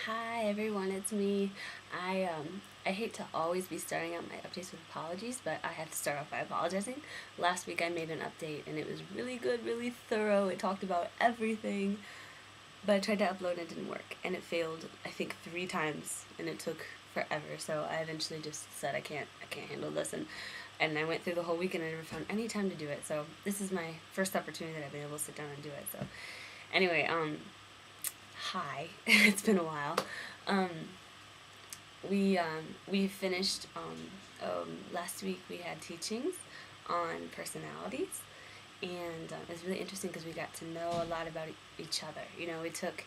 Hi everyone, it's me. I hate to always be starting out my updates with apologies, but I have to start off by apologizing. Last week I made an update and it was really good, really thorough. It talked about everything, but I tried to upload and it didn't work, and it failed I think 3 times, and it took forever. So I eventually just said I can't handle this, and I went through the whole week and I never found any time to do it. So this is my first opportunity that I've been able to sit down and do it. So anyway, hi. It's been a while. Um, we finished last week. We had teachings on personalities, and it's really interesting because we got to know a lot about each other. You know, we took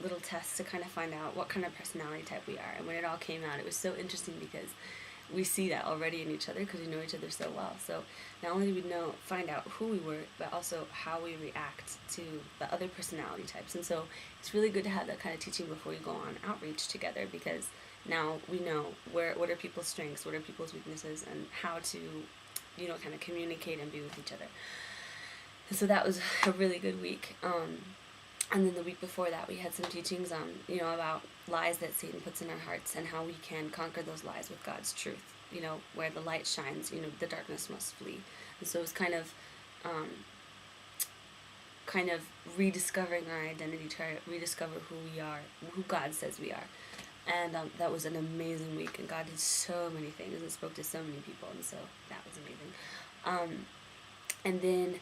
little tests to kind of find out what kind of personality type we are, and when it all came out, it was so interesting because we see that already in each other because we know each other so well. So not only did we find out who we were, but also how we react to the other personality types. And so it's really good to have that kind of teaching before you go on outreach together, because now we know what are people's strengths, what are people's weaknesses, and how to, kind of communicate and be with each other. And so that was a really good week. And then the week before that, we had some teachings on, about lies that Satan puts in our hearts and how we can conquer those lies with God's truth. Where the light shines, the darkness must flee. And so it was kind of rediscovering our identity, try to rediscover who we are, who God says we are. And that was an amazing week, and God did so many things and spoke to so many people, and so that was amazing. And then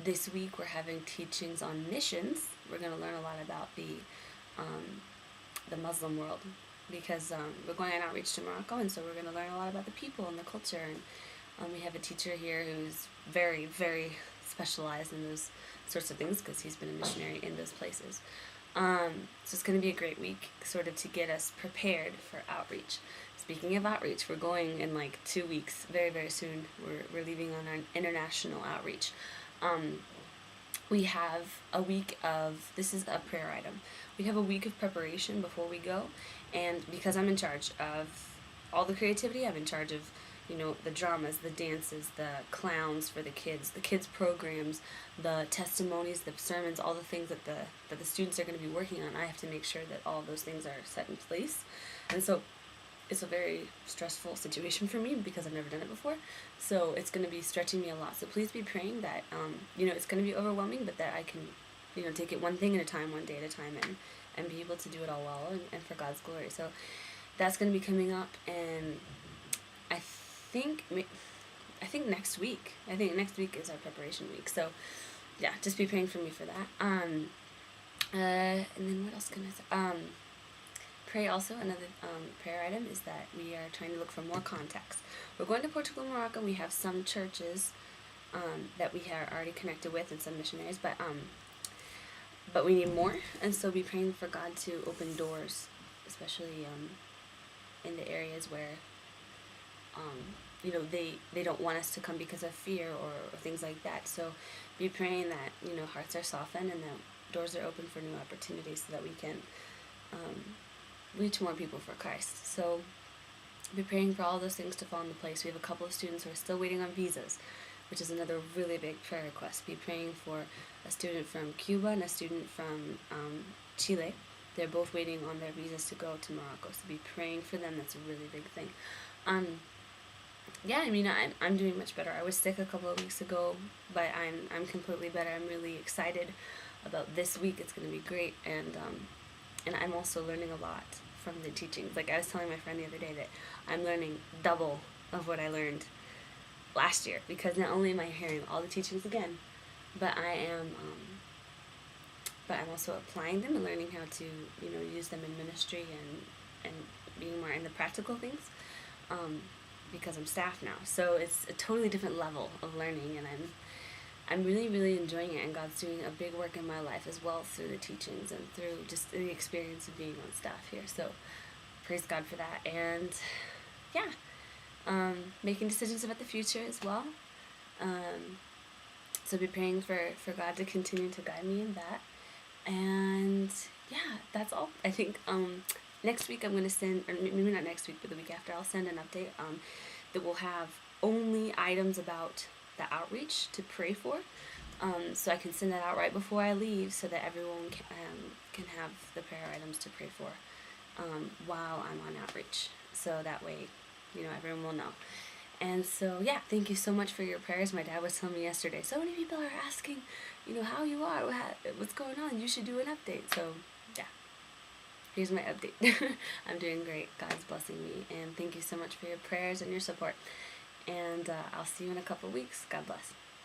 this week we're having teachings on missions. We're going to learn a lot about the Muslim world, because we're going on outreach to Morocco, and so we're going to learn a lot about the people and the culture. And we have a teacher here who's very, very specialized in those sorts of things because he's been a missionary in those places. So it's going to be a great week, sort of to get us prepared for outreach. Speaking of outreach, we're going in like 2 weeks, very, very soon. We're leaving on our international outreach. We have a week of, this is a prayer item, we have a week of preparation before we go, and because I'm in charge of all the creativity, I'm in charge of, the dramas, the dances, the clowns for the kids programs, the testimonies, the sermons, all the things that the students are going to be working on. I have to make sure that all of those things are set in place. And so it's a very stressful situation for me because I've never done it before. So it's going to be stretching me a lot. So please be praying that, it's going to be overwhelming, but that I can, take it one thing at a time, one day at a time, and be able to do it all well and for God's glory. So that's going to be coming up, and I think next week. I think next week is our preparation week. So yeah, just be praying for me for that. And then what else can I say? Pray also, another prayer item is that we are trying to look for more contacts. We're going to Portugal and Morocco. We have some churches that we are already connected with, and some missionaries, but we need more. And so be praying for God to open doors, especially in the areas where they don't want us to come because of fear or things like that. So be praying that, hearts are softened and that doors are open for new opportunities so that we can reach more people for Christ. So be praying for all those things to fall into place. We have a couple of students who are still waiting on visas, which is another really big prayer request. Be praying for a student from Cuba and a student from Chile. They're both waiting on their visas to go to Morocco. So be praying for them. That's a really big thing. Yeah, I mean, I'm doing much better. I was sick a couple of weeks ago, but I'm completely better. I'm really excited about this week. It's going to be great, and I'm also learning a lot from the teachings. Like I was telling my friend the other day that I'm learning double of what I learned last year, because not only am I hearing all the teachings again, but I'm also applying them and learning how to use them in ministry and being more in the practical things. Because I'm staff now, so it's a totally different level of learning, and I'm really, really enjoying it, and God's doing a big work in my life as well through the teachings and through just the experience of being on staff here. So praise God for that. And yeah, making decisions about the future as well. So be praying for God to continue to guide me in that. And yeah, that's all. I think next week I'm going to send, or maybe not next week, but the week after, I'll send an update that will have only items about the outreach to pray for. so I can send that out right before I leave, so that everyone can have the prayer items to pray for while I'm on outreach. So that way, everyone will know. And so, yeah, thank you so much for your prayers. My dad was telling me yesterday, so many people are asking, how you are, what's going on. You should do an update. So, yeah, here's my update. I'm doing great. God's blessing me. And thank you so much for your prayers and your support. And I'll see you in a couple weeks. God bless.